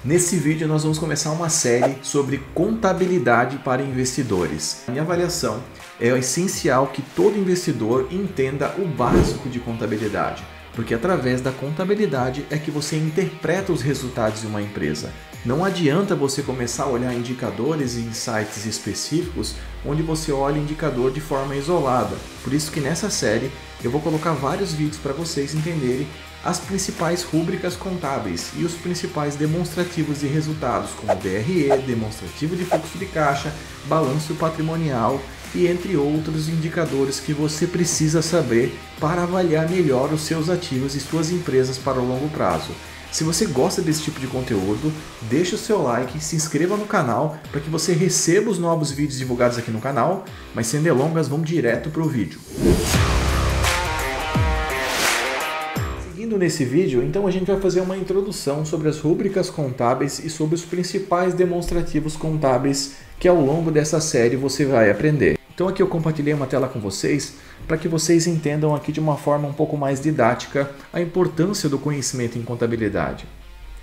Nesse vídeo nós vamos começar uma série sobre contabilidade para investidores. Na minha avaliação, é essencial que todo investidor entenda o básico de contabilidade, porque através da contabilidade é que você interpreta os resultados de uma empresa. Não adianta você começar a olhar indicadores e insights específicos onde você olha indicador de forma isolada. Por isso que nessa série eu vou colocar vários vídeos para vocês entenderem as principais rúbricas contábeis e os principais demonstrativos de resultados, como DRE, demonstrativo de fluxo de caixa, balanço patrimonial e entre outros indicadores que você precisa saber para avaliar melhor os seus ativos e suas empresas para o longo prazo. Se você gosta desse tipo de conteúdo, deixe o seu like, se inscreva no canal para que você receba os novos vídeos divulgados aqui no canal, mas sem delongas, vamos direto para o vídeo. Seguindo nesse vídeo, então a gente vai fazer uma introdução sobre as rúbricas contábeis e sobre os principais demonstrativos contábeis que ao longo dessa série você vai aprender. Então aqui eu compartilhei uma tela com vocês para que vocês entendam aqui de uma forma um pouco mais didática a importância do conhecimento em contabilidade.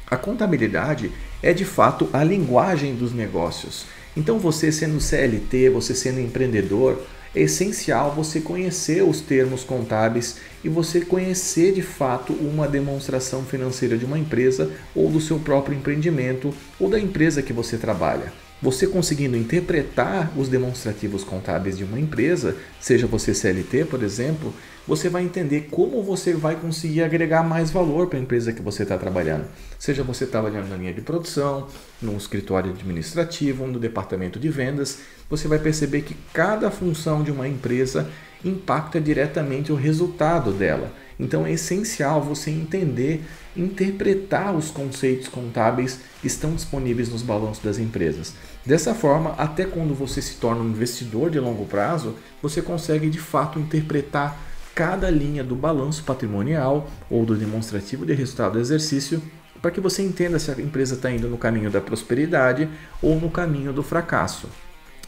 A contabilidade é de fato a linguagem dos negócios. Então você sendo CLT, você sendo empreendedor, é essencial você conhecer os termos contábeis e você conhecer de fato uma demonstração financeira de uma empresa ou do seu próprio empreendimento ou da empresa que você trabalha. Você conseguindo interpretar os demonstrativos contábeis de uma empresa, seja você CLT, por exemplo, você vai entender como você vai conseguir agregar mais valor para a empresa que você está trabalhando. Seja você trabalhando na linha de produção, num escritório administrativo, no departamento de vendas, você vai perceber que cada função de uma empresa impacta diretamente o resultado dela. Então é essencial você entender, interpretar os conceitos contábeis que estão disponíveis nos balanços das empresas. Dessa forma, até quando você se torna um investidor de longo prazo, você consegue de fato interpretar cada linha do balanço patrimonial ou do demonstrativo de resultado do exercício para que você entenda se a empresa está indo no caminho da prosperidade ou no caminho do fracasso.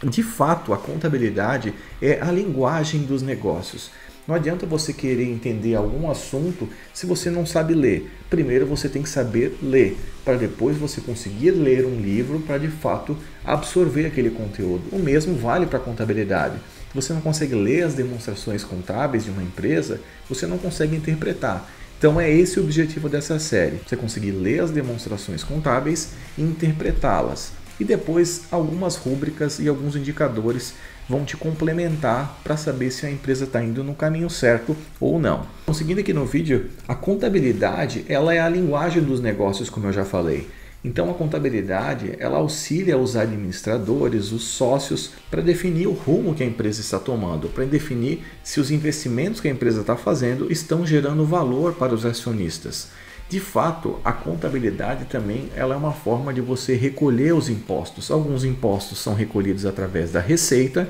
De fato, a contabilidade é a linguagem dos negócios. Não adianta você querer entender algum assunto se você não sabe ler. Primeiro você tem que saber ler, para depois você conseguir ler um livro para de fato absorver aquele conteúdo. O mesmo vale para a contabilidade. Se você não consegue ler as demonstrações contábeis de uma empresa, você não consegue interpretar. Então é esse o objetivo dessa série, você conseguir ler as demonstrações contábeis e interpretá-las. E depois algumas rúbricas e alguns indicadores vão te complementar para saber se a empresa está indo no caminho certo ou não. Então, seguindo aqui no vídeo, a contabilidade ela é a linguagem dos negócios, como eu já falei. Então a contabilidade ela auxilia os administradores, os sócios, para definir o rumo que a empresa está tomando, para definir se os investimentos que a empresa está fazendo estão gerando valor para os acionistas. De fato, a contabilidade também ela é uma forma de você recolher os impostos. Alguns impostos são recolhidos através da receita,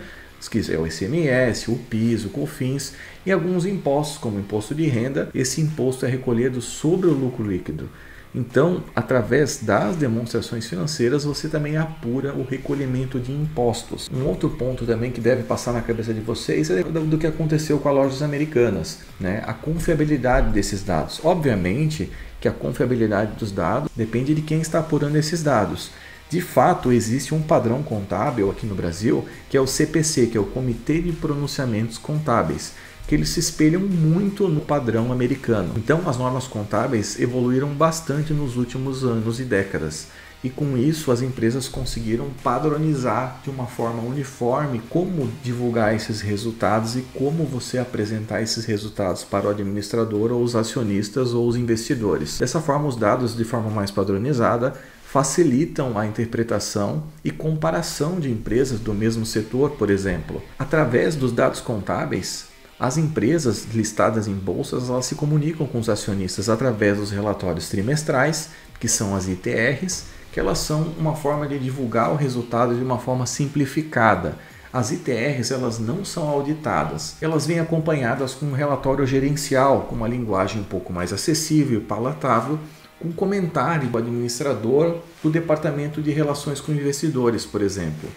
que é o ICMS, o PIS, o COFINS, e alguns impostos, como o imposto de renda, esse imposto é recolhido sobre o lucro líquido. Então, através das demonstrações financeiras, você também apura o recolhimento de impostos. Um outro ponto também que deve passar na cabeça de vocês é do que aconteceu com as lojas americanas, né? A confiabilidade desses dados. Obviamente que a confiabilidade dos dados depende de quem está apurando esses dados. De fato, existe um padrão contábil aqui no Brasil, que é o CPC, que é o Comitê de Pronunciamentos Contábeis, que eles se espelham muito no padrão americano. Então, as normas contábeis evoluíram bastante nos últimos anos e décadas. E com isso, as empresas conseguiram padronizar de uma forma uniforme como divulgar esses resultados e como você apresentar esses resultados para o administrador ou os acionistas ou os investidores. Dessa forma, os dados de forma mais padronizada facilitam a interpretação e comparação de empresas do mesmo setor, por exemplo. Através dos dados contábeis, as empresas listadas em bolsas elas se comunicam com os acionistas através dos relatórios trimestrais, que são as ITRs, que elas são uma forma de divulgar o resultado de uma forma simplificada. As ITRs elas não são auditadas, elas vêm acompanhadas com um relatório gerencial, com uma linguagem um pouco mais acessível e palatável, com comentário do administrador do Departamento de Relações com Investidores, por exemplo.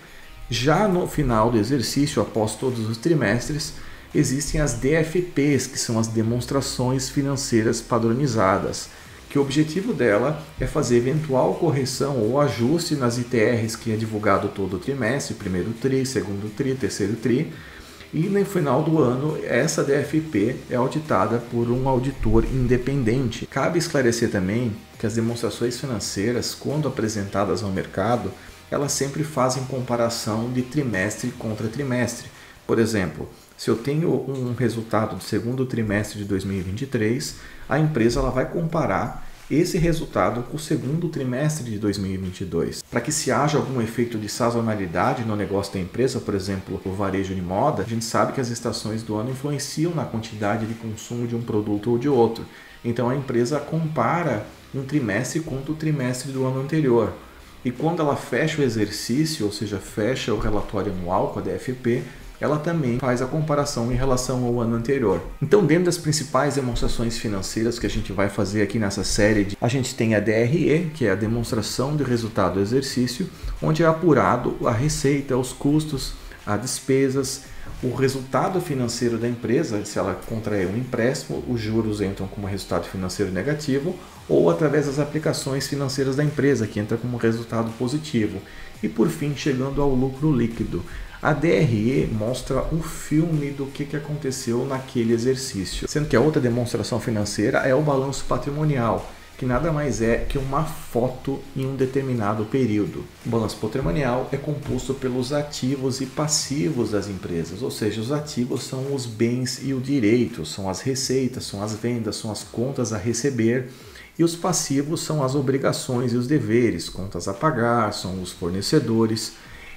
Já no final do exercício, após todos os trimestres, existem as DFPs, que são as demonstrações financeiras padronizadas, que que o objetivo dela é fazer eventual correção ou ajuste nas ITRs que é divulgado todo trimestre, primeiro TRI, segundo TRI, terceiro TRI, e no final do ano essa DFP é auditada por um auditor independente. Cabe esclarecer também que as demonstrações financeiras, quando apresentadas ao mercado, elas sempre fazem comparação de trimestre contra trimestre. Por exemplo, se eu tenho um resultado do segundo trimestre de 2023, a empresa ela vai comparar esse resultado com o segundo trimestre de 2022. Para que se haja algum efeito de sazonalidade no negócio da empresa, por exemplo, o varejo de moda, a gente sabe que as estações do ano influenciam na quantidade de consumo de um produto ou de outro. Então a empresa compara um trimestre contra o trimestre do ano anterior. E quando ela fecha o exercício, ou seja, fecha o relatório anual com a DFP, ela também faz a comparação em relação ao ano anterior. Então, dentro das principais demonstrações financeiras que a gente vai fazer aqui nessa série, a gente tem a DRE, que é a demonstração de resultado do exercício, onde é apurado a receita, os custos, as despesas, o resultado financeiro da empresa. Se ela contrair um empréstimo, os juros entram como resultado financeiro negativo, ou através das aplicações financeiras da empresa, que entra como resultado positivo. E por fim, chegando ao lucro líquido. A DRE mostra um filme do que aconteceu naquele exercício, sendo que a outra demonstração financeira é o balanço patrimonial, que nada mais é que uma foto em um determinado período. O balanço patrimonial é composto pelos ativos e passivos das empresas, ou seja, os ativos são os bens e o direito, são as receitas, são as vendas, são as contas a receber, e os passivos são as obrigações e os deveres, contas a pagar, são os fornecedores.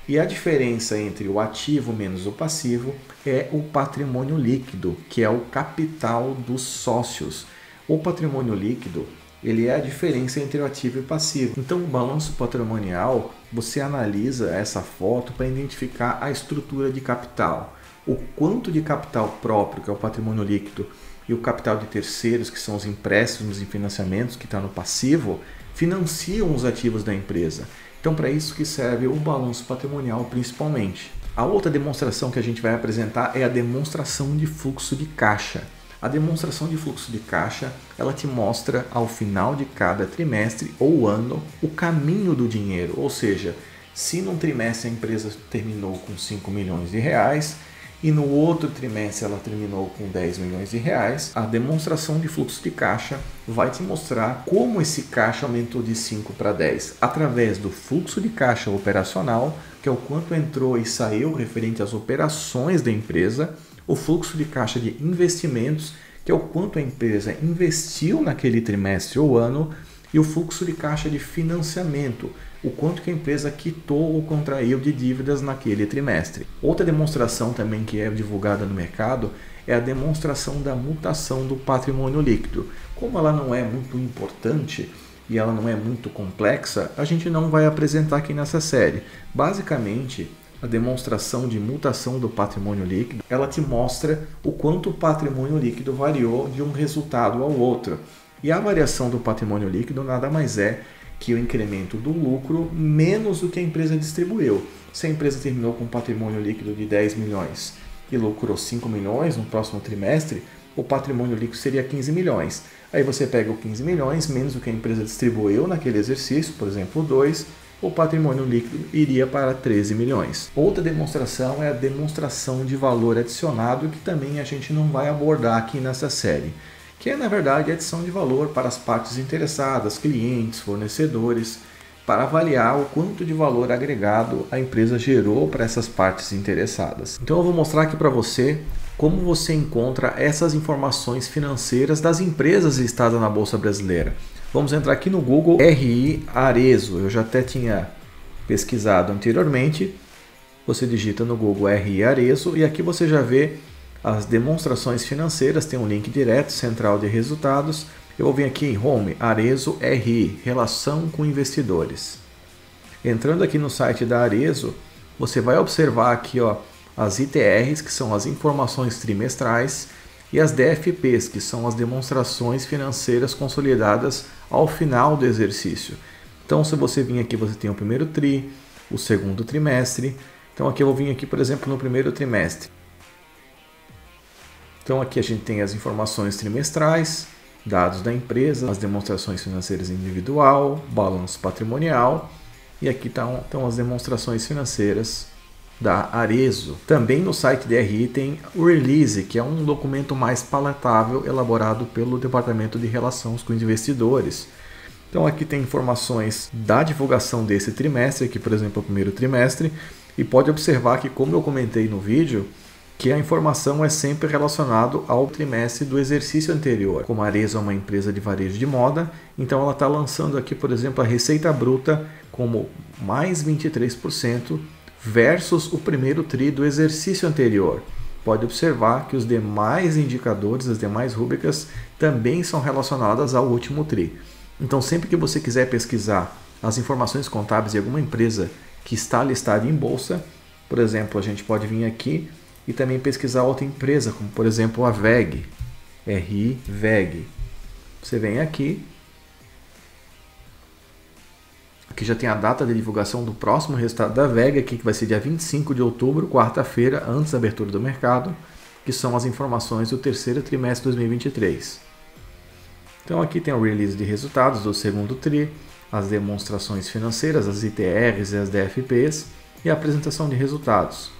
E a diferença entre o ativo menos o passivo é o patrimônio líquido, que é o capital dos sócios. O patrimônio líquido, ele é a diferença entre o ativo e o passivo. Então, o balanço patrimonial, você analisa essa foto para identificar a estrutura de capital. O quanto de capital próprio, que é o patrimônio líquido, e o capital de terceiros, que são os empréstimos e financiamentos, que está no passivo, financiam os ativos da empresa. Então, para isso que serve o balanço patrimonial principalmente. A outra demonstração que a gente vai apresentar é a demonstração de fluxo de caixa. A demonstração de fluxo de caixa, ela te mostra ao final de cada trimestre ou ano o caminho do dinheiro, ou seja, se num trimestre a empresa terminou com 5 milhões de reais e no outro trimestre ela terminou com 10 milhões de reais, a demonstração de fluxo de caixa vai te mostrar como esse caixa aumentou de 5 para 10, através do fluxo de caixa operacional, que é o quanto entrou e saiu referente às operações da empresa, o fluxo de caixa de investimentos, que é o quanto a empresa investiu naquele trimestre ou ano, e o fluxo de caixa de financiamento, o quanto que a empresa quitou ou contraiu de dívidas naquele trimestre. Outra demonstração também que é divulgada no mercado é a demonstração da mutação do patrimônio líquido. Como ela não é muito importante e ela não é muito complexa, a gente não vai apresentar aqui nessa série. Basicamente, a demonstração de mutação do patrimônio líquido, ela te mostra o quanto o patrimônio líquido variou de um resultado ao outro. E a variação do patrimônio líquido nada mais é que o incremento do lucro menos do que a empresa distribuiu. Se a empresa terminou com um patrimônio líquido de 10 milhões e lucrou 5 milhões no próximo trimestre, o patrimônio líquido seria 15 milhões. Aí você pega o 15 milhões menos o que a empresa distribuiu naquele exercício, por exemplo, 2, o patrimônio líquido iria para 13 milhões. Outra demonstração é a demonstração de valor adicionado, que também a gente não vai abordar aqui nessa série, que é, na verdade, a adição de valor para as partes interessadas, clientes, fornecedores, para avaliar o quanto de valor agregado a empresa gerou para essas partes interessadas. Então eu vou mostrar aqui para você como você encontra essas informações financeiras das empresas listadas na Bolsa Brasileira. Vamos entrar aqui no Google RI Arezzo, eu já até tinha pesquisado anteriormente. Você digita no Google RI Arezzo e aqui você já vê as demonstrações financeiras, tem um link direto, central de resultados. Eu vou vir aqui em Home, Arezzo RI, relação com investidores. Entrando aqui no site da Arezzo, você vai observar aqui as ITRs, que são as informações trimestrais, e as DFPs, que são as demonstrações financeiras consolidadas ao final do exercício. Então, se você vir aqui, você tem o primeiro TRI, o segundo trimestre. Então, aqui eu vou vir aqui, por exemplo, no primeiro trimestre. Então aqui a gente tem as informações trimestrais, dados da empresa, as demonstrações financeiras individual, balanço patrimonial, e aqui estão as demonstrações financeiras da Arezzo. Também no site DRI tem o Release, que é um documento mais palatável elaborado pelo Departamento de Relações com Investidores. Então aqui tem informações da divulgação desse trimestre, aqui por exemplo o primeiro trimestre, e pode observar que, como eu comentei no vídeo, que a informação é sempre relacionada ao trimestre do exercício anterior. Como a Arezzo é uma empresa de varejo de moda, então ela está lançando aqui, por exemplo, a receita bruta como mais 23% versus o primeiro TRI do exercício anterior. Pode observar que os demais indicadores, as demais rúbricas, também são relacionadas ao último TRI. Então, sempre que você quiser pesquisar as informações contábeis de alguma empresa que está listada em bolsa, por exemplo, a gente pode vir aqui e também pesquisar outra empresa, como por exemplo a WEG, RI WEG. Você vem aqui já tem a data de divulgação do próximo resultado da WEG, aqui que vai ser dia 25 de outubro, quarta-feira, antes da abertura do mercado, que são as informações do terceiro trimestre de 2023. Então aqui tem o release de resultados do segundo TRI, as demonstrações financeiras, as ITRs e as DFPs e a apresentação de resultados.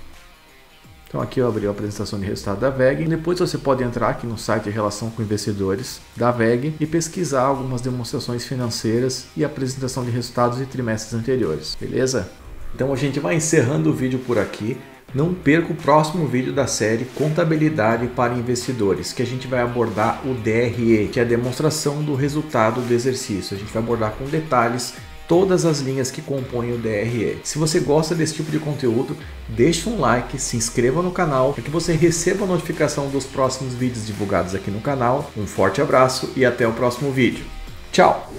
Então aqui eu abri a apresentação de resultado da WEG, e depois você pode entrar aqui no site de relação com investidores da WEG e pesquisar algumas demonstrações financeiras e apresentação de resultados de trimestres anteriores, beleza? Então a gente vai encerrando o vídeo por aqui. Não perca o próximo vídeo da série Contabilidade para Investidores, que a gente vai abordar o DRE, que é a demonstração do resultado do exercício. A gente vai abordar com detalhes todas as linhas que compõem o DRE. Se você gosta desse tipo de conteúdo, deixe um like, se inscreva no canal para que você receba a notificação dos próximos vídeos divulgados aqui no canal. Um forte abraço e até o próximo vídeo. Tchau!